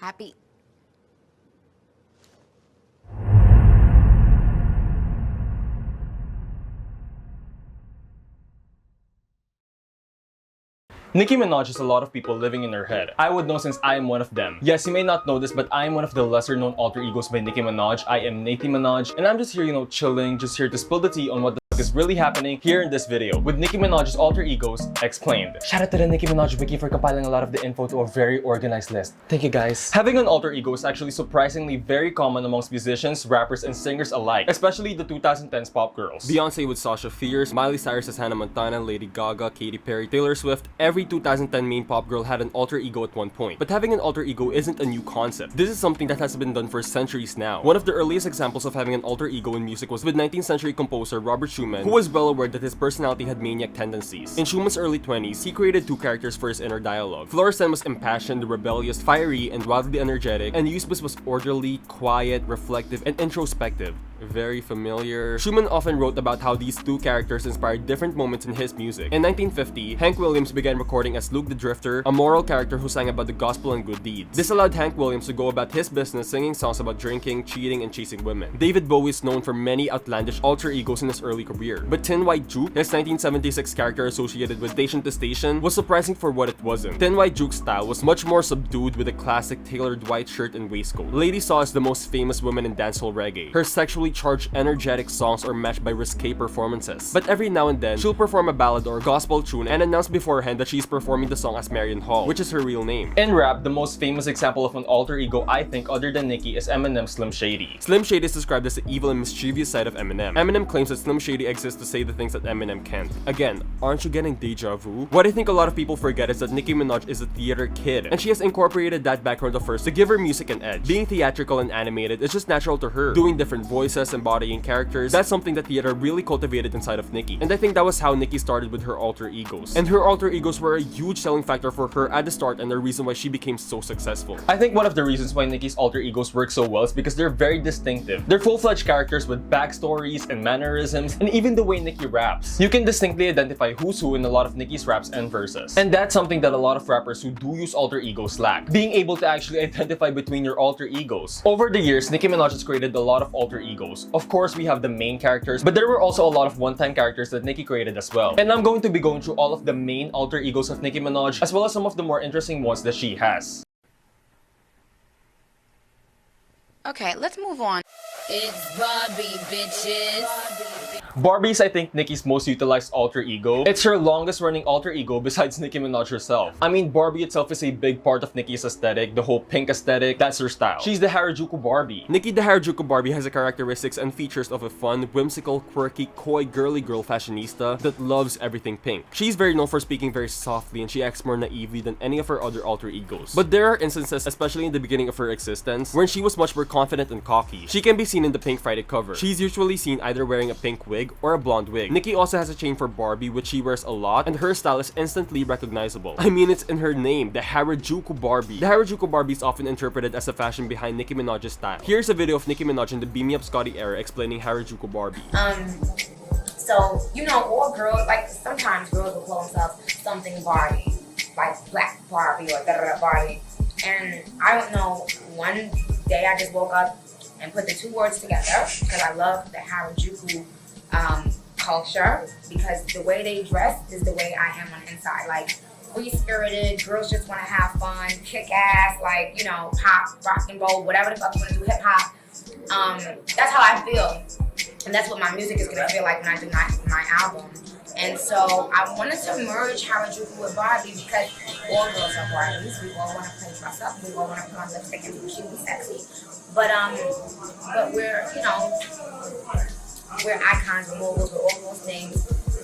happy. Nicki Minaj has a lot of people living in her head. I would know since I am one of them. Yes, you may not know this, but I am one of the lesser known alter egos by Nicki Minaj. I am Nicki Minaj, and I'm just here, chilling, just here to spill the tea on what the is really happening here in this video with Nicki Minaj's alter egos explained. Shout out to the Nicki Minaj wiki for compiling a lot of the info to a very organized list. Thank you guys. Having an alter ego is actually surprisingly very common amongst musicians, rappers, and singers alike, especially the 2010s pop girls. Beyonce with Sasha Fierce, Miley Cyrus as Hannah Montana, Lady Gaga, Katy Perry, Taylor Swift, every 2010 main pop girl had an alter ego at one point. But having an alter ego isn't a new concept. This is something that has been done for centuries now. One of the earliest examples of having an alter ego in music was with 19th century composer Robert Schumann, who was well aware that his personality had maniac tendencies. In Schumann's early 20s, he created two characters for his inner dialogue. Florissant was impassioned, rebellious, fiery, and wildly energetic, and Eusebius was orderly, quiet, reflective, and introspective. Very familiar. Schumann often wrote about how these two characters inspired different moments in his music. In 1950, Hank Williams began recording as Luke the Drifter, a moral character who sang about the gospel and good deeds. This allowed Hank Williams to go about his business singing songs about drinking, cheating, and chasing women. David Bowie is known for many outlandish alter egos in his early career, but Tin White Duke, his 1976 character associated with Station to Station, was surprising for what it wasn't. Tin White Duke's style was much more subdued with a classic tailored white shirt and waistcoat. Lady Saw is the most famous woman in dancehall reggae. Her sexually charged, energetic songs are matched by risque performances. But every now and then, she'll perform a ballad or gospel tune and announce beforehand that she's performing the song as Marion Hall, which is her real name. In rap, the most famous example of an alter ego I think other than Nicki is Eminem's Slim Shady. Slim Shady is described as the evil and mischievous side of Eminem. Eminem claims that Slim Shady exists to say the things that Eminem can't. Again, aren't you getting deja vu? What I think a lot of people forget is that Nicki Minaj is a theater kid, and she has incorporated that background of hers to give her music an edge. Being theatrical and animated is just natural to her. Doing different voices, embodying characters, that's something that theater really cultivated inside of Nicki. And I think that was how Nicki started with her alter egos. And her alter egos were a huge selling factor for her at the start and the reason why she became so successful. I think one of the reasons why Nicki's alter egos work so well is because they're very distinctive. They're full-fledged characters with backstories and mannerisms, and even the way Nicki raps. You can distinctly identify who's who in a lot of Nicki's raps and verses. And that's something that a lot of rappers who do use alter egos lack. Being able to actually identify between your alter egos. Over the years, Nicki Minaj has created a lot of alter egos. Of course, we have the main characters, but there were also a lot of one-time characters that Nicki created as well. And I'm going to be going through all of the main alter egos of Nicki Minaj, as well as some of the more interesting ones that she has. Okay, let's move on. It's Barbie, bitches. Barbie is, I think, Nicki's most utilized alter ego. It's her longest running alter ego besides Nicki Minaj herself. I mean, Barbie itself is a big part of Nicki's aesthetic, the whole pink aesthetic, that's her style. She's the Harajuku Barbie. Nicki the Harajuku Barbie has the characteristics and features of a fun, whimsical, quirky, coy, girly girl fashionista that loves everything pink. She's very known for speaking very softly and she acts more naively than any of her other alter egos. But there are instances, especially in the beginning of her existence, wherein she was much more confident and cocky. She can be seen in the Pink Friday cover. She's usually seen either wearing a pink wig or a blonde wig. Nicki also has a chain for Barbie, which she wears a lot, and her style is instantly recognizable. I mean, it's in her name, the Harajuku Barbie. The Harajuku Barbie is often interpreted as the fashion behind Nicki Minaj's style. Here's a video of Nicki Minaj in the Beam Me Up Scotty era explaining Harajuku Barbie. So, all girls, like, sometimes girls will call themselves something Barbie, like Black Barbie or da-da-da Barbie. And I don't know, one day I just woke up and put the two words together because I love the Harajuku culture, because the way they dress is the way I am on the inside. Like, free-spirited, girls just want to have fun, kick ass, like, pop, rock and roll, whatever the fuck you want to do, hip-hop. That's how I feel. And that's what my music is going to feel like when I do my album. And so I wanted to merge Harajuku with Barbie because all girls are Barbies. We all want to play dress up. We all want to put on lipstick and be cute and sexy. But we're, we're icons, we're moguls, we're all those things.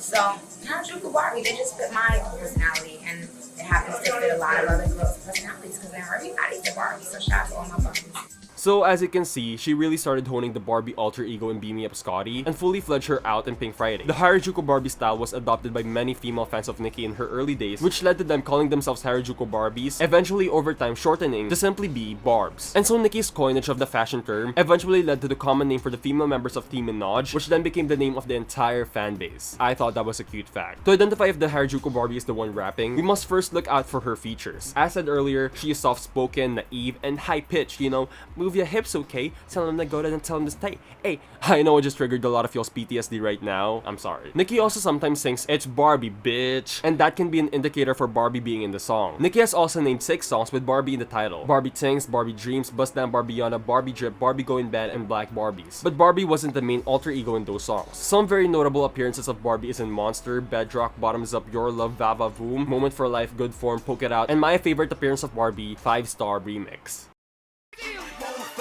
So Harajuku Barbie, they just fit my personality, and it happens to fit a lot of other girls' personalities because now everybody's a Barbie. So shout out to all my Barbies. So as you can see, she really started honing the Barbie alter ego in Beam Me Up Scotty and fully fledged her out in Pink Friday. The harajuku Barbie style was adopted by many female fans of Nicki in her early days, which led to them calling themselves harajuku Barbies, eventually over time shortening to simply be Barbs. And so Nicki's coinage of the fashion term eventually led to the common name for the female members of Team Minaj, which then became the name of the entire fan base. I thought that was a cute fact. To identify if the harajuku Barbie is the one rapping, we must first look out for her features. As said earlier, she is soft-spoken, naive, and high-pitched, you know, move your hips, okay? Tell them to go and tell them to stay. Hey, I know I just triggered a lot of y'all's PTSD right now. I'm sorry. Nicki also sometimes sings, "It's Barbie, bitch," and that can be an indicator for Barbie being in the song. Nicki has also named 6 songs with Barbie in the title: Barbie Tings, Barbie Dreams, Bust Down Barbiana, Barbie Drip, Barbie Go in Bed, and Black Barbies. But Barbie wasn't the main alter ego in those songs. Some very notable appearances of Barbie is in Monster, Bedrock, Bottoms Up, Your Love, Vava Voom, Moment for Life, Good Form, Poke It Out, and my favorite appearance of Barbie, 5-star remix.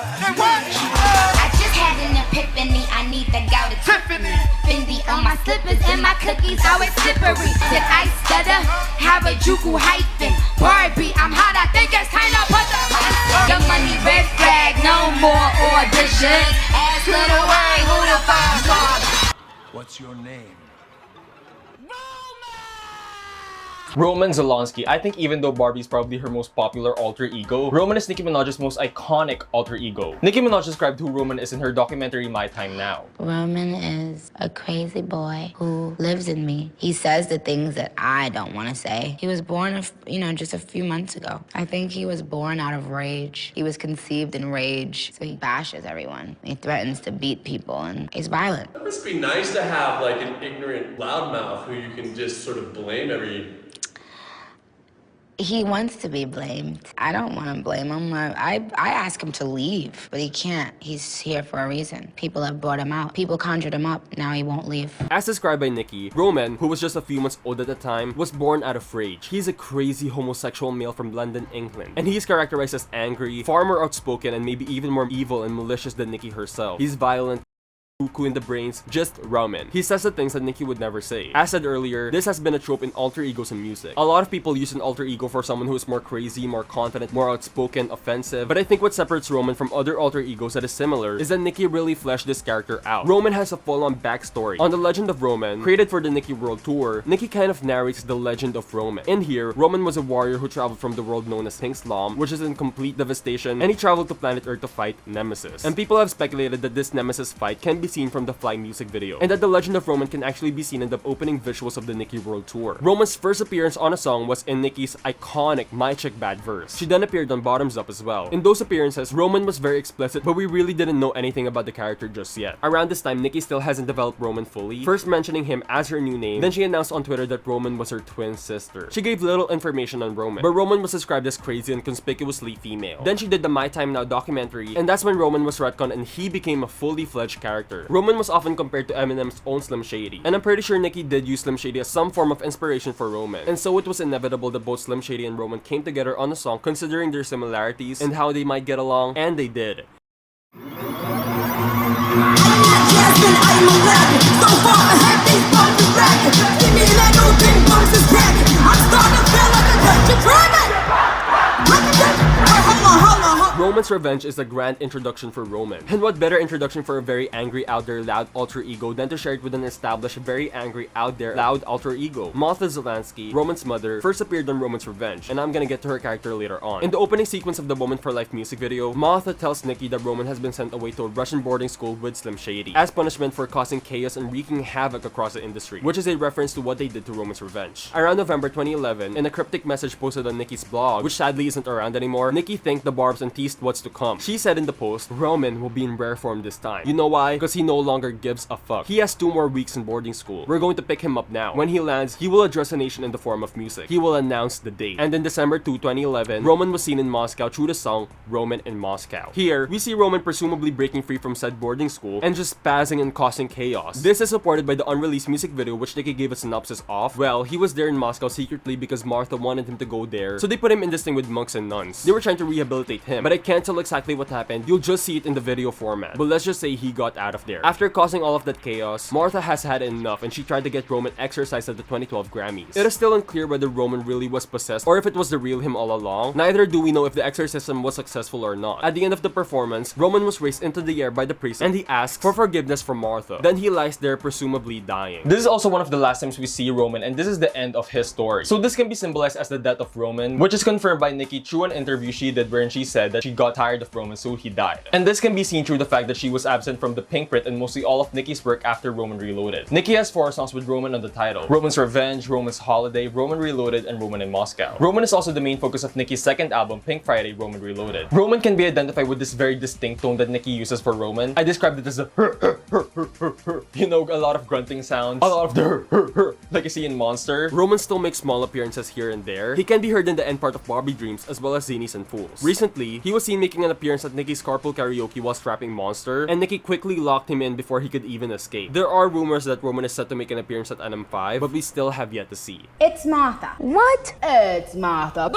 I just had an epiphany, I need to go to Tiffany. Fendi on my slippers and my cookies always slippery. Did I stutter? Harajuku hyphen. Barbie, I'm hot, I think it's time to put the money red flag, no more auditions. Ask little Wayne, who the fuck? What's your name? Roman Zolanski. I think even though Barbie is probably her most popular alter ego, Roman is Nicki Minaj's most iconic alter ego. Nicki Minaj described who Roman is in her documentary My Time Now. Roman is a crazy boy who lives in me. He says the things that I don't want to say. He was born, just a few months ago. I think he was born out of rage. He was conceived in rage, so he bashes everyone. He threatens to beat people, and he's violent. It must be nice to have like an ignorant loudmouth who you can just sort of blame every... He wants to be blamed. I don't want to blame him. I ask him to leave, but he can't. He's here for a reason. People have brought him out. People conjured him up. Now he won't leave. As described by Nicki, Roman, who was just a few months old at the time, was born out of rage. He's a crazy homosexual male from London, England. And he's characterized as angry, far more outspoken, and maybe even more evil and malicious than Nicki herself. He's violent, cuckoo in the brains, just Roman. He says the things that Nicki would never say. As said earlier, this has been a trope in alter egos in music. A lot of people use an alter ego for someone who is more crazy, more confident, more outspoken, offensive. But I think what separates Roman from other alter egos that is similar is that Nicki really fleshed this character out. Roman has a full-on backstory. On The Legend of Roman, created for the Nicki World Tour, Nicki kind of narrates the legend of Roman. In here, Roman was a warrior who traveled from the world known as Pink Slum, which is in complete devastation, and he traveled to planet Earth to fight Nemesis. And people have speculated that this Nemesis fight can be seen from the Fly music video, and that the legend of Roman can actually be seen in the opening visuals of the Nicki World Tour. Roman's first appearance on a song was in Nicki's iconic My Chick Bad verse. She then appeared on Bottoms Up as well. In those appearances, Roman was very explicit, but we really didn't know anything about the character just yet. Around this time, Nicki still hasn't developed Roman fully, first mentioning him as her new name, then she announced on Twitter that Roman was her twin sister. She gave little information on Roman, but Roman was described as crazy and conspicuously female. Then she did the My Time Now documentary, and that's when Roman was retconned and he became a fully fledged character. Roman was often compared to Eminem's own Slim Shady, and I'm pretty sure Nicki did use Slim Shady as some form of inspiration for Roman, and so it was inevitable that both Slim Shady and Roman came together on the song considering their similarities and how they might get along, and they did. Roman's Revenge is a grand introduction for Roman. And what better introduction for a very angry, out there, loud alter ego than to share it with an established, very angry, out there, loud alter ego. Martha Zolanski, Roman's mother, first appeared on Roman's Revenge, and I'm gonna get to her character later on. In the opening sequence of the Moment for Life music video, Martha tells Nicki that Roman has been sent away to a Russian boarding school with Slim Shady, as punishment for causing chaos and wreaking havoc across the industry, which is a reference to what they did to Roman's Revenge. Around November 2011, in a cryptic message posted on Nicki's blog, which sadly isn't around anymore, Nicki thanked the Barbs and teased what's to come. She said in the post, Roman will be in rare form this time. You know why? Because he no longer gives a fuck. He has 2 more weeks in boarding school. We're going to pick him up now. When he lands, he will address the nation in the form of music. He will announce the date. And in December 2, 2011, Roman was seen in Moscow through the song Roman in Moscow. Here, we see Roman presumably breaking free from said boarding school and just spazzing and causing chaos. This is supported by the unreleased music video which Nicki gave a synopsis of. Well, he was there in Moscow secretly because Martha wanted him to go there, so they put him in this thing with monks and nuns. They were trying to rehabilitate him, but I can't tell exactly what happened, you'll just see it in the video format. But let's just say he got out of there. After causing all of that chaos, Martha has had enough and she tried to get Roman exorcised at the 2012 Grammys. It is still unclear whether Roman really was possessed or if it was the real him all along. Neither do we know if the exorcism was successful or not. At the end of the performance, Roman was raised into the air by the priest and he asks for forgiveness from Martha. Then he lies there presumably dying. This is also one of the last times we see Roman and this is the end of his story. So this can be symbolized as the death of Roman, which is confirmed by Nicki through an interview she did wherein she said that she got tired of Roman so he died. And this can be seen through the fact that she was absent from the Pinkprint and mostly all of Nicki's work after Roman Reloaded. Nicki has 4 songs with Roman on the title: Roman's Revenge, Roman's Holiday, Roman Reloaded, and Roman in Moscow. Roman is also the main focus of Nicki's second album, Pink Friday, Roman Reloaded. Roman can be identified with this very distinct tone that Nicki uses for Roman. I described it as a you know, a lot of grunting sounds, a lot of the like you see in Monster. Roman still makes small appearances here and there. He can be heard in the end part of Barbie Dreams as well as Zanies and Fools. Recently, he was seen making an appearance at Nicki's carpool karaoke while rapping Monster, and Nicki quickly locked him in before he could even escape. There are rumors that Roman is set to make an appearance at NM5, but we still have yet to see. It's Martha. What? It's Martha.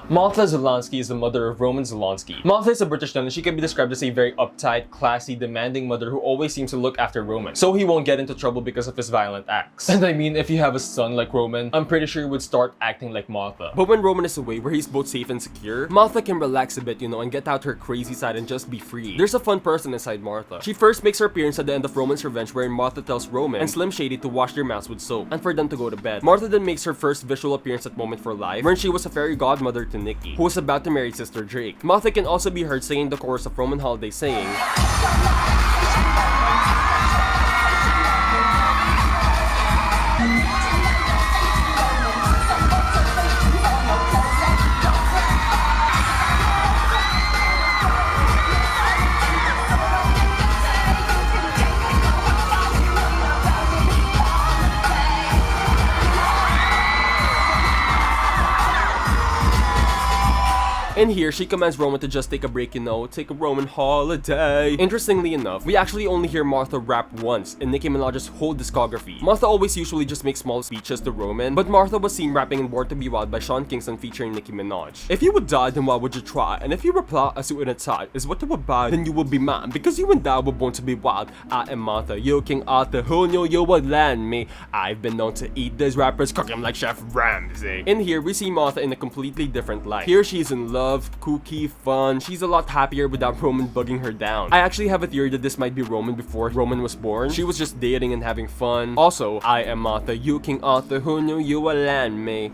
Martha Zolanski is the mother of Roman Zolanski. Martha is a British nun and she can be described as a very uptight, classy, demanding mother who always seems to look after Roman, so he won't get into trouble because of his violent acts. And I mean, if you have a son like Roman, I'm pretty sure he would start acting like Martha. But when Roman is away, where he's both safe and secure, Martha can relax a bit, you know, and get out her crazy side and just be free. There's a fun person inside Martha. She first makes her appearance at the end of Roman's Revenge, wherein Martha tells Roman and Slim Shady to wash their mouths with soap and for them to go to bed. Martha then makes her first visual appearance at Moment for Life, wherein she was a fairy godmother to Nicki, who was about to marry sister Drake. Martha can also be heard singing the chorus of Roman Holiday saying, and here, she commands Roman to just take a break, you know, take a Roman holiday. Interestingly enough, we actually only hear Martha rap once in Nicki Minaj's whole discography. Martha always usually just makes small speeches to Roman, but Martha was seen rapping in Born to Be Wild by Sean Kingston featuring Nicki Minaj. If you would die, then why would you try? And if you reply as you in a tie is what you would buy, then you will be mine, because you and I were born to be wild. I am Martha, you King Arthur, who knew you would land me? I've been known to eat these rappers, cook them like Chef Ramsay. In here, we see Martha in a completely different light. Here, she's in love, kooky, fun. She's a lot happier without Roman bugging her down. I actually have a theory that this might be Roman before Roman was born. She was just dating and having fun. Also, I am Martha, you King Arthur, who knew you would land me?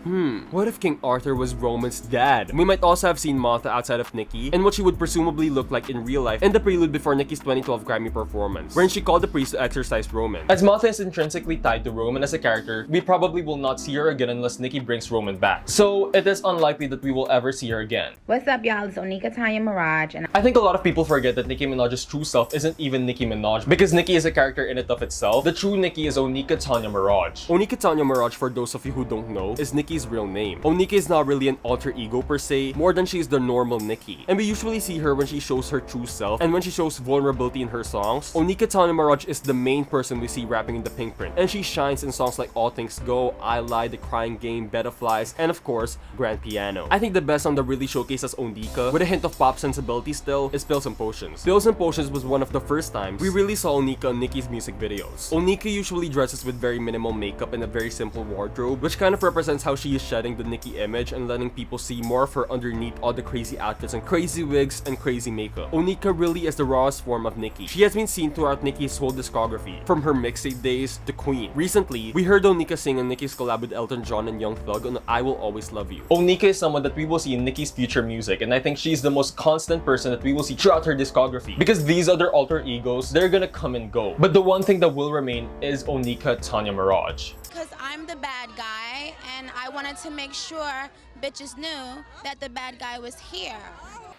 What if King Arthur was Roman's dad? We might also have seen Martha outside of Nicki and what she would presumably look like in real life in the prelude before Nicki's 2012 Grammy performance, wherein she called the priest to exorcise Roman. As Martha is intrinsically tied to Roman as a character, we probably will not see her again unless Nicki brings Roman back. So it is unlikely that we will ever see her again. What's up, y'all? It's Onika, Tanya, Maraj, and I think a lot of people forget that Nicki Minaj's true self isn't even Nicki Minaj, because Nicki is a character in and of itself. The true Nicki is Onika Tanya Maraj. Onika Tanya Maraj, for those of you who don't know, is Nicki's real name. Onika is not really an alter ego per se, more than she is the normal Nicki. And we usually see her when she shows her true self and when she shows vulnerability in her songs. Onika Tanya Maraj is the main person we see rapping in the Pinkprint, and she shines in songs like All Things Go, I Lie, The Crying Game, Bed of Flies, and of course, Grand Piano. I think the best song that really showcases Onika, with a hint of pop sensibility still, is Pills and Potions. Pills and Potions was one of the first times we really saw Onika in Nicki's music videos. Onika usually dresses with very minimal makeup and a very simple wardrobe, which kind of represents how she is shedding the Nicki image and letting people see more of her underneath all the crazy outfits and crazy wigs and crazy makeup. Onika really is the rawest form of Nicki. She has been seen throughout Nicki's whole discography, from her mixtape days to Queen. Recently, we heard Onika sing in Nicki's collab with Elton John and Young Thug on I Will Always Love You. Onika is someone that we will see in Nicki's future music, and I think she's the most constant person that we will see throughout her discography, because these other alter egos, they're gonna come and go, but the one thing that will remain is Onika Tanya Maraj. Because I'm the bad guy, and I wanted to make sure bitches knew that the bad guy was here.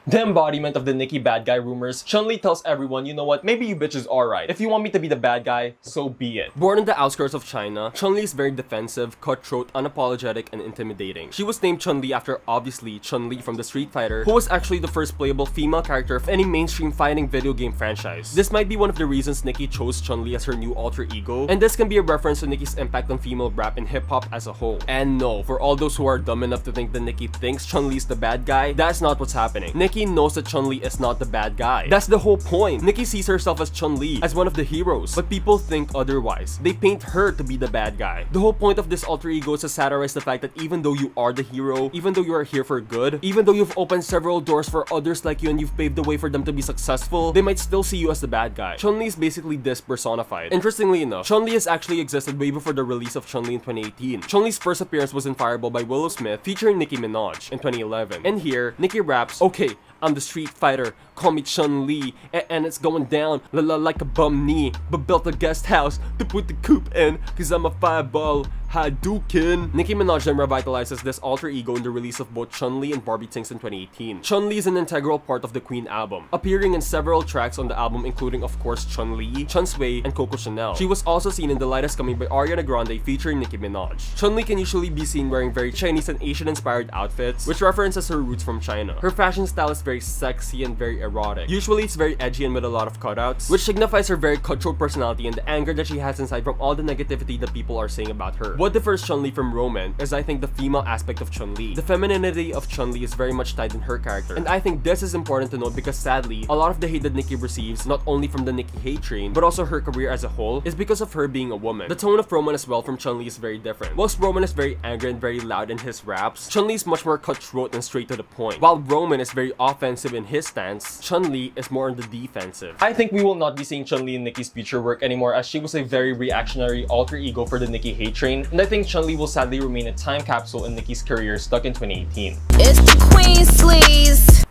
The embodiment of the Nicki bad guy rumors, Chun-li tells everyone, you know what, maybe you bitches are right. If you want me to be the bad guy, so be it. Born in the outskirts of China, Chun-li is very defensive, cutthroat, unapologetic, and intimidating. She was named Chun-li after, obviously, Chun-li from the Street Fighter, who was actually the first playable female character of any mainstream fighting video game franchise. This might be one of the reasons Nicki chose Chun-li as her new alter ego, and this can be a reference to Nicki's impact on female rap and hip-hop as a whole. And no, for all those who are dumb enough to think think that Nicki thinks Chun-Li is the bad guy, that's not what's happening. Nicki knows that Chun-Li is not the bad guy. That's the whole point. Nicki sees herself as Chun-Li, as one of the heroes, but people think otherwise. They paint her to be the bad guy. The whole point of this alter ego is to satirize the fact that even though you are the hero, even though you are here for good, even though you've opened several doors for others like you and you've paved the way for them to be successful, they might still see you as the bad guy. Chun-Li is basically this personified. Interestingly enough, Chun-Li has actually existed way before the release of Chun-Li in 2018. Chun-Li's first appearance was in Fireball by Willow Smith featuring Nicki Minaj in 2011. And here, Nicki raps, "Okay, I'm the street fighter, call me Chun-Li, and it's going down like a bum knee, but built a guest house to put the coop in, cause I'm a fireball Hadouken." Nicki Minaj then revitalizes this alter ego in the release of both Chun-Li and Barbie Things in 2018. Chun-Li is an integral part of the Queen album, appearing in several tracks on the album including of course Chun-Li, Chun-Sui, and Coco Chanel. She was also seen in The Light Is Coming by Ariana Grande featuring Nicki Minaj. Chun-Li can usually be seen wearing very Chinese and Asian inspired outfits, which references her roots from China. Her fashion style is very sexy and very erotic. Usually it's very edgy and with a lot of cutouts, which signifies her very cutthroat personality and the anger that she has inside from all the negativity that people are saying about her. What differs Chun-Li from Roman is I think the female aspect of Chun-Li. The femininity of Chun-Li is very much tied in her character, and I think this is important to note because sadly, a lot of the hate that Nicki receives, not only from the Nicki hate train, but also her career as a whole, is because of her being a woman. The tone of Roman as well from Chun-Li is very different. Whilst Roman is very angry and very loud in his raps, Chun-Li is much more cutthroat and straight to the point. While Roman is very offensive in his stance, Chun-Li is more on the defensive. I think we will not be seeing Chun-Li in Nicki's future work anymore as she was a very reactionary alter ego for the Nicki hate train, and I think Chun-Li will sadly remain a time capsule in Nicki's career stuck in 2018. It's the Queen Sleeze.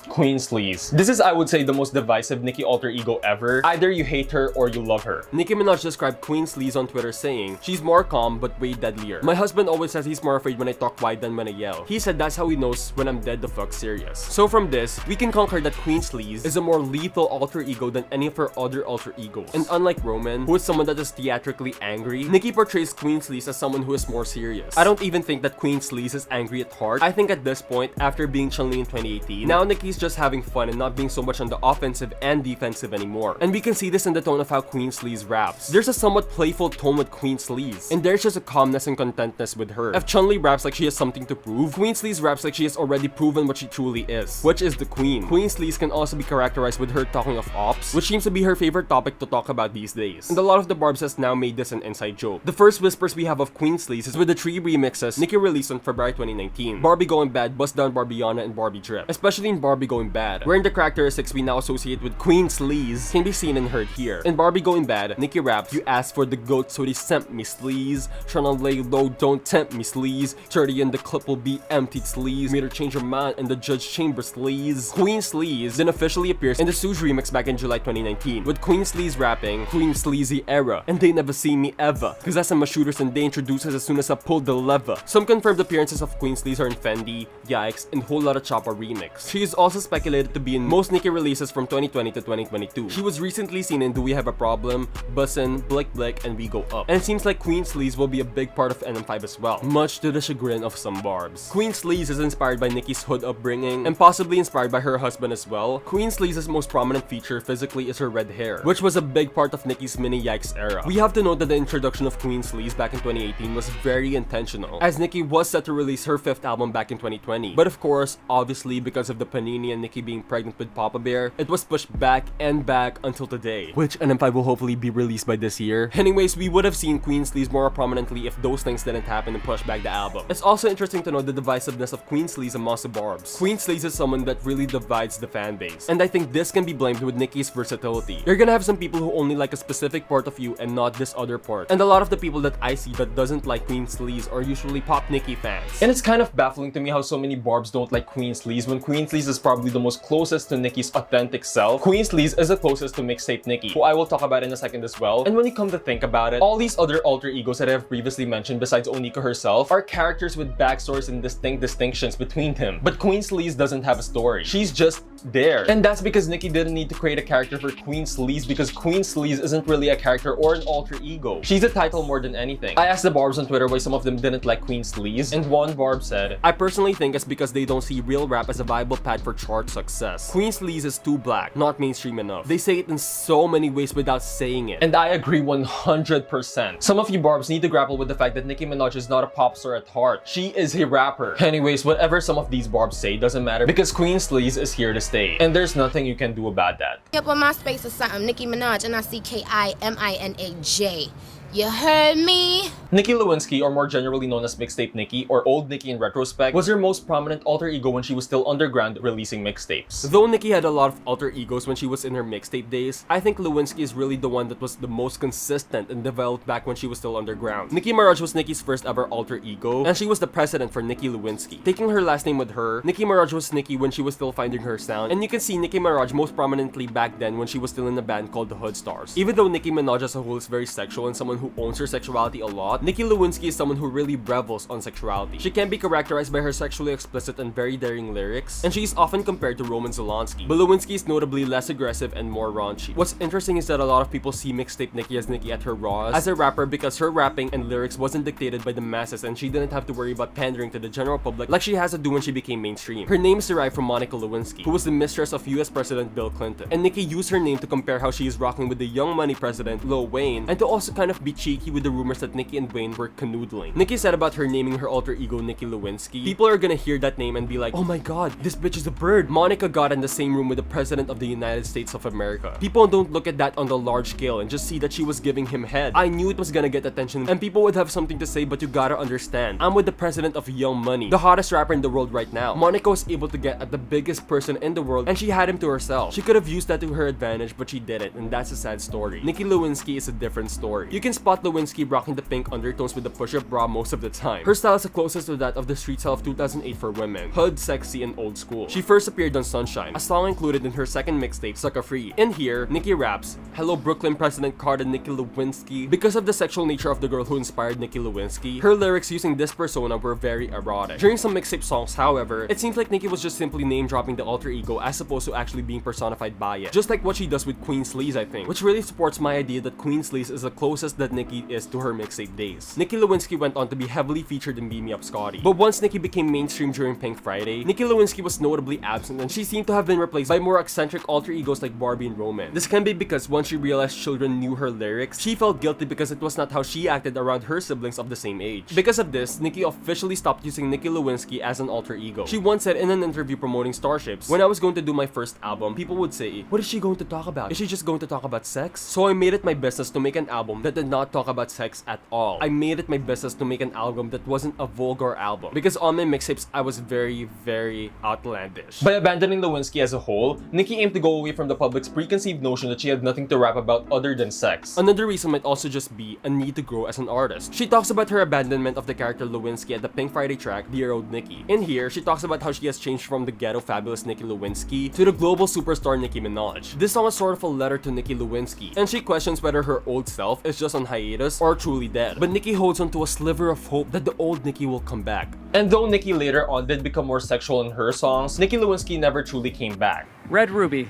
Queen Sleeze. This is, I would say, the most divisive Nicki alter ego ever. Either you hate her or you love her. Nicki Minaj described Queen Sleeze on Twitter saying, "She's more calm but way deadlier. My husband always says he's more afraid when I talk wide than when I yell. He said that's how he knows when I'm dead the fuck serious." So from this, we can concur that Queen Sleeze is a more lethal alter ego than any of her other alter egos. And unlike Roman, who is someone that is theatrically angry, Nicki portrays Queen Sleeze as someone who is more serious. I don't even think that Queen Sleeze is angry at heart. I think at this point, after being Chun-Li in 2018, now Nicki's just having fun and not being so much on the offensive and defensive anymore. And we can see this in the tone of how Queen Sleeze raps. There's a somewhat playful tone with Queen Sleeze, and there's just a calmness and contentness with her. If Chun-Li raps like she has something to prove, Queen Sleeze raps like she has already proven what she truly is, which is the queen. Queen Sleeze can also be characterized with her talking of ops, which seems to be her favorite topic to talk about these days. And a lot of the Barbs has now made this an inside joke. The first whispers we have of Queen Sleeze is with the 3 remixes Nicki released on February 2019. Barbie Going Bad, Bust Down Barbiana, and Barbie Drip. Especially in Barbie Going Bad, wherein the characteristics we now associate with Queen Sleeze can be seen and heard here. In Barbie Going Bad, Nicki raps, "You asked for the goat so they sent me sleaze. Tryna lay low, don't tempt me sleaze. 30 and the clip will be emptied sleaze. Made her change her mind in the judge chamber sleaze." Queen Sleaze then officially appears in the Suge remix back in July 2019, with Queen Sleaze rapping, "Queen Sleazy era, and they never see me ever. Cause that's my shooters and they introduce us as soon as I pull the lever." Some confirmed appearances of Queen Sleaze are in Fendi, Yikes, and Whole Lotta Choppa remix. She is also speculated to be in most Nicki releases from 2020 to 2022. She was recently seen in Do We Have a Problem, Bussin, Blick, and We Go Up. And it seems like Queen Sleaze will be a big part of NM5 as well, much to the chagrin of some Barbs. Queen Sleaze is inspired by Nicki's hood upbringing, and possibly inspired by her husband as well. Queen Sleaze's most prominent feature physically is her red hair, which was a big part of Nicki's mini Yikes era. We have to note that the introduction of Queen Sleaze back in 2018 was very intentional, as Nicki was set to release her 5th album back in 2020. But of course, obviously because of the Panini and Nicki being pregnant with Papa Bear, it was pushed back and back until today, which NM5 will hopefully be released by this year. Anyways, we would have seen Queen Sleaze more prominently if those things didn't happen and push back the album. It's also interesting to know the divisiveness of Queen Sleaze amongst the Barbs. Queen Sleaze is someone that really divides the fan base, and I think this can be blamed with Nicki's versatility. You're gonna have some people who only like a specific part of you and not this other part, and a lot of the people that I see that doesn't like Queen Sleaze are usually pop Nicki fans. And it's kind of baffling to me how so many Barbs don't like Queen Sleaze when Queen Sleaze is probably the most closest to Nicki's authentic self. Queen Sleaze is the closest to mixtape Nicki, who I will talk about in a second as well. And when you come to think about it, all these other alter egos that I have previously mentioned besides Onika herself are characters with backstories and distinct distinctions between them. But Queen Sleaze doesn't have a story. She's just there. And that's because Nicki didn't need to create a character for Queen Sleeze because Queen Sleeze isn't really a character or an alter ego. She's a title more than anything. I asked the barbs on Twitter why some of them didn't like Queen Sleeze, and one barb said, "I personally think it's because they don't see real rap as a viable path for chart success. Queen Sleeze is too black, not mainstream enough. They say it in so many ways without saying it." And I agree 100%. Some of you barbs need to grapple with the fact that Nicki Minaj is not a pop star at heart. She is a rapper. Anyways, whatever some of these barbs say doesn't matter because Queen Sleeze is here to stay, and there's nothing you can do about that. Up on my space or something, Nicki Minaj, Nickiminaj. You heard me? Nicki Lewinsky, or more generally known as Mixtape Nicki, or Old Nicki in retrospect, was her most prominent alter ego when she was still underground releasing mixtapes. Though Nicki had a lot of alter egos when she was in her mixtape days, I think Lewinsky is really the one that was the most consistent and developed back when she was still underground. Nicki Maraj was Nicki's first ever alter ego, and she was the president for Nicki Lewinsky. Taking her last name with her, Nicki Maraj was Nicki when she was still finding her sound, and you can see Nicki Maraj most prominently back then when she was still in a band called the Hood Stars. Even though Nicki Minaj as a whole is very sexual and someone who owns her sexuality a lot, Nicki Lewinsky is someone who really revels on sexuality. She can be characterized by her sexually explicit and very daring lyrics, and she is often compared to Roman Zolanski, but Lewinsky is notably less aggressive and more raunchy. What's interesting is that a lot of people see Mixtape Nicki as Nicki at her rawest as a rapper because her rapping and lyrics wasn't dictated by the masses and she didn't have to worry about pandering to the general public like she has to do when she became mainstream. Her name is derived from Monica Lewinsky, who was the mistress of US President Bill Clinton, and Nicki used her name to compare how she is rocking with the Young Money president Lil Wayne, and to also kind of be cheeky with the rumors that Nicki and Wayne were canoodling. Nicki said about her naming her alter ego Nicki Lewinsky, "People are gonna hear that name and be like, oh my god, this bitch is a bird." Monica got in the same room with the President of the United States of America. People don't look at that on the large scale and just see that she was giving him head. I knew it was gonna get attention and people would have something to say, but you gotta understand, I'm with the President of Young Money, the hottest rapper in the world right now. Monica was able to get at the biggest person in the world and she had him to herself. She could have used that to her advantage, but she didn't, and that's a sad story. Nicki Lewinsky is a different story. You can spot Lewinsky rocking the pink undertones with the push-up bra most of the time. Her style is the closest to that of the street style of 2008 for women, hood, sexy, and old school. She first appeared on Sunshine, a song included in her second mixtape, Sucker Free. In here, Nicki raps, "Hello Brooklyn President Carter Nicki Lewinsky." Because of the sexual nature of the girl who inspired Nicki Lewinsky, her lyrics using this persona were very erotic. During some mixtape songs, however, it seems like Nicki was just simply name-dropping the alter ego as opposed to actually being personified by it. Just like what she does with Queen Sleeze, I think, which really supports my idea that Queen Sleeze is the closest that Nicki is to her mixtape days. Nicki Lewinsky went on to be heavily featured in Beam Me Up Scotty. But once Nicki became mainstream during Pink Friday, Nicki Lewinsky was notably absent and she seemed to have been replaced by more eccentric alter egos like Barbie and Roman. This can be because once she realized children knew her lyrics, she felt guilty because it was not how she acted around her siblings of the same age. Because of this, Nicki officially stopped using Nicki Lewinsky as an alter ego. She once said in an interview promoting Starships, "When I was going to do my first album, people would say, what is she going to talk about? Is she just going to talk about sex?" So I made it my business to make an album that did not talk about sex at all. I made it my business to make an album that wasn't a vulgar album, because on my mixtapes I was very, very outlandish. By abandoning Lewinsky as a whole, Nicki aimed to go away from the public's preconceived notion that she had nothing to rap about other than sex. Another reason might also just be a need to grow as an artist. She talks about her abandonment of the character Lewinsky at the Pink Friday track Dear Old Nicki. In here, she talks about how she has changed from the ghetto fabulous Nicki Lewinsky to the global superstar Nicki Minaj. This song is sort of a letter to Nicki Lewinsky, and she questions whether her old self is just on hiatus or truly dead. But Nicki holds on to a sliver of hope that the old Nicki will come back. And though Nicki later on did become more sexual in her songs, Nicki Lewinsky never truly came back. Red Ruby.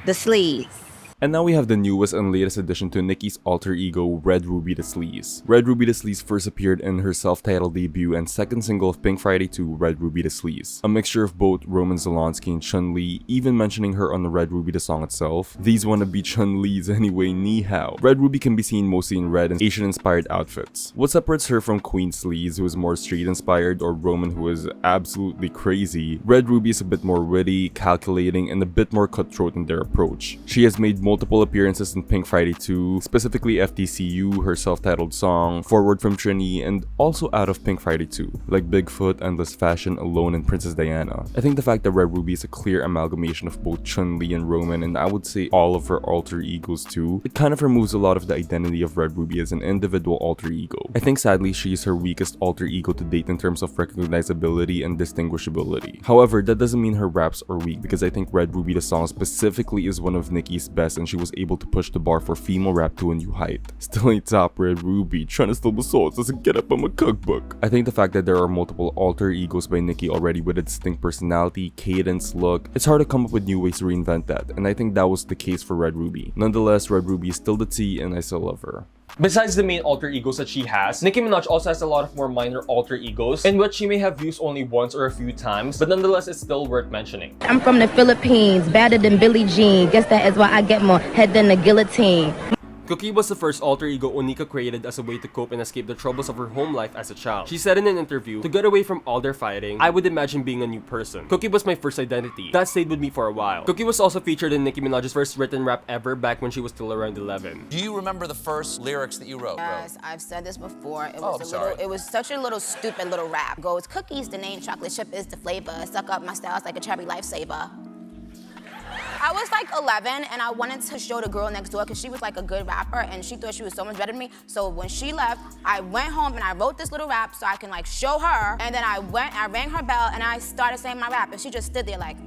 The sleeze. And now we have the newest and latest addition to Nicki's alter ego, Red Ruby the Sleeze. Red Ruby the Sleeze first appeared in her self-titled debut and second single of Pink Friday 2, Red Ruby the Sleeze. A mixture of both Roman Zolanski and Chun-li, even mentioning her on the Red Ruby the song itself. These wanna be Chun-li's anyway, ni hao. Red Ruby can be seen mostly in red and Asian-inspired outfits. What separates her from Queen Sleeze, who is more street-inspired, or Roman, who is absolutely crazy, Red Ruby is a bit more witty, calculating, and a bit more cutthroat in their approach. She has made multiple appearances in Pink Friday 2, specifically FTCU, her self-titled song, Forward from Trini, and also out of Pink Friday 2, like Bigfoot, Endless Fashion, Alone, and Princess Diana. I think the fact that Red Ruby is a clear amalgamation of both Chun-li and Roman, and I would say all of her alter egos too, it kind of removes a lot of the identity of Red Ruby as an individual alter ego. I think sadly she is her weakest alter ego to date in terms of recognizability and distinguishability. However, that doesn't mean her raps are weak, because I think Red Ruby the song specifically is one of Nicki's best and she was able to push the bar for female rap to a new height. Still ain't top Red Ruby, trying to steal my souls doesn't get up on my cookbook. I think the fact that there are multiple alter egos by Nicki already with a distinct personality, cadence, look, it's hard to come up with new ways to reinvent that, and I think that was the case for Red Ruby. Nonetheless, Red Ruby is still the tea and I still love her. Besides the main alter egos that she has, Nicki Minaj also has a lot of more minor alter egos in which she may have used only once or a few times, but nonetheless it's still worth mentioning. I'm from the Philippines, badder than Billie Jean. Guess that is why I get more head than the guillotine. Cookie was the first alter ego Onika created as a way to cope and escape the troubles of her home life as a child. She said in an interview, "To get away from all their fighting, I would imagine being a new person. Cookie was my first identity. That stayed with me for a while." Cookie was also featured in Nicki Minaj's first written rap ever back when she was still around 11. Do you remember the first lyrics that you wrote? Yes, I've said this before. It was such a little stupid little rap. Goes, cookies the name, chocolate chip is the flavor. Suck up my styles like a cherry lifesaver. I was like 11 and I wanted to show the girl next door because she was like a good rapper and she thought she was so much better than me. So when she left, I went home and I wrote this little rap so I can like show her. And then I rang her bell and I started saying my rap and she just stood there like.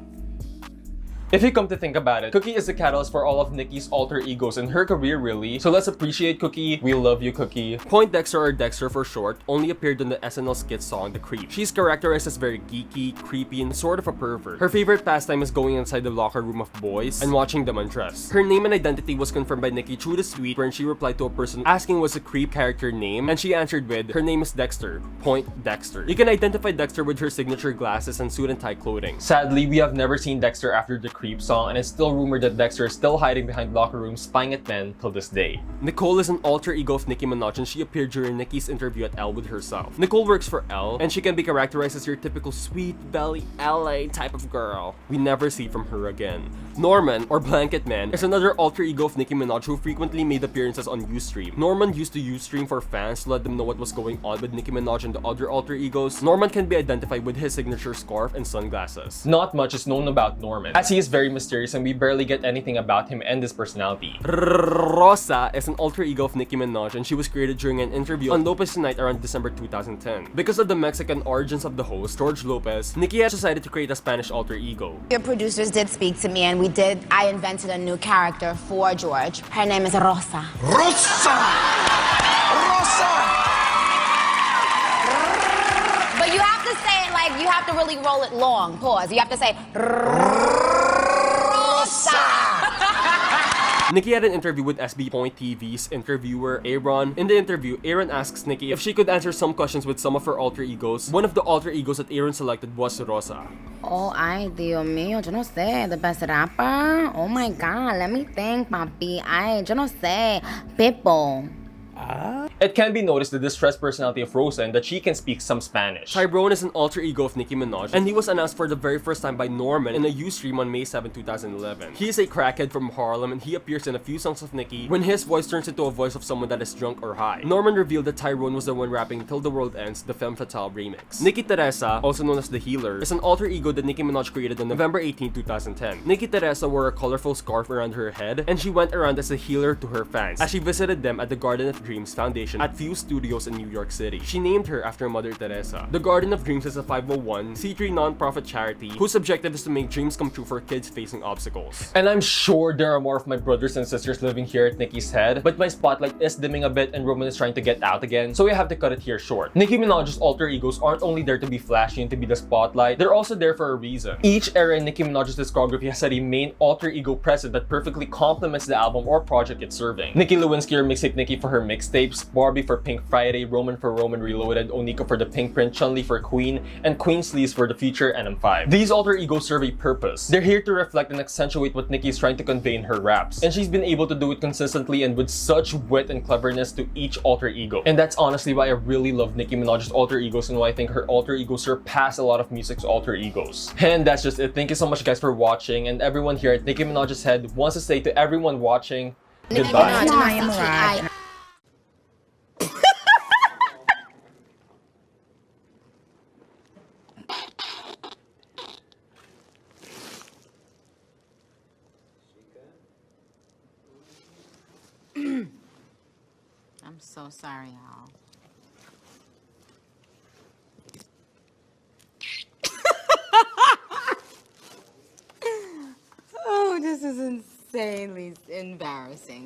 If you come to think about it, Cookie is the catalyst for all of Nicki's alter egos in her career really, so let's appreciate Cookie. We love you, Cookie. Poindexter, or Dexter for short, only appeared in the SNL skit song The Creep. She's characterized as very geeky, creepy, and sort of a pervert. Her favorite pastime is going inside the locker room of boys and watching them undress. Her name and identity was confirmed by Nicki through the tweet wherein she replied to a person asking what's a creep character name, and she answered with, her name is Dexter, Point Dexter. You can identify Dexter with her signature glasses and suit and tie clothing. Sadly, we have never seen Dexter after the Creep song, and it's still rumored that Dexter is still hiding behind locker rooms spying at men till this day. Nicole is an alter ego of Nicki Minaj and she appeared during Nicki's interview at Elle with herself. Nicole works for Elle and she can be characterized as your typical sweet belly LA type of girl. We never see from her again. Norman, or Blanket Man, is another alter ego of Nicki Minaj who frequently made appearances on Ustream. Norman used to Ustream for fans to let them know what was going on with Nicki Minaj and the other alter egos. Norman can be identified with his signature scarf and sunglasses. Not much is known about Norman, as he is very mysterious and we barely get anything about him and his personality. Rosa is an alter ego of Nicki Minaj and she was created during an interview on Lopez Tonight around December 2010. Because of the Mexican origins of the host, George Lopez, Nicki has decided to create a Spanish alter ego. Your producers did speak to me and I invented a new character for George. Her name is Rosa. Rosa! Rosa! But you have to say it like, you have to really roll it long. Pause. You have to say Nicki had an interview with SB.TV's interviewer, Aaron. In the interview, Aaron asks Nicki if she could answer some questions with some of her alter egos. One of the alter egos that Aaron selected was Rosa. Oh, ay, Dios mío, yo no sé. The best rapper? Oh my God, let me think, papi. Ay, yo no sé. Pitbull. It can be noticed the distressed personality of Rosa and that she can speak some Spanish. Tyrone is an alter ego of Nicki Minaj, and he was announced for the very first time by Norman in a Ustream on May 7, 2011. He is a crackhead from Harlem and he appears in a few songs of Nicki when his voice turns into a voice of someone that is drunk or high. Norman revealed that Tyrone was the one rapping Till the World Ends, the Femme Fatale remix. Nicki Teresa, also known as The Healer, is an alter ego that Nicki Minaj created on November 18, 2010. Nicki Teresa wore a colorful scarf around her head and she went around as a healer to her fans as she visited them at the Garden of Dreams Foundation at Fuse Studios in New York City. She named her after Mother Teresa. The Garden of Dreams is a 501c3 non-profit charity whose objective is to make dreams come true for kids facing obstacles. And I'm sure there are more of my brothers and sisters living here at Nicki's head, but my spotlight is dimming a bit and Roman is trying to get out again, so we have to cut it here short. Nicki Minaj's alter egos aren't only there to be flashy and to be the spotlight, they're also there for a reason. Each era in Nicki Minaj's discography has had a main alter ego present that perfectly complements the album or project it's serving. Nicki Lewinsky or Mixtape Nicki for her mixtapes, Barbie for Pink Friday, Roman for Roman Reloaded, Onika for the Pinkprint, Chun-li for Queen, and Queen Sleeze for the Future NM5. These alter egos serve a purpose. They're here to reflect and accentuate what Nicki is trying to convey in her raps. And she's been able to do it consistently and with such wit and cleverness to each alter ego. And that's honestly why I really love Nicki Minaj's alter egos and why I think her alter egos surpass a lot of music's alter egos. And that's just it. Thank you so much guys for watching, and everyone here at Nicki Minaj's head wants to say to everyone watching, goodbye. Maraj. I'm so sorry, y'all. Oh, this is insane. insanely embarrassing.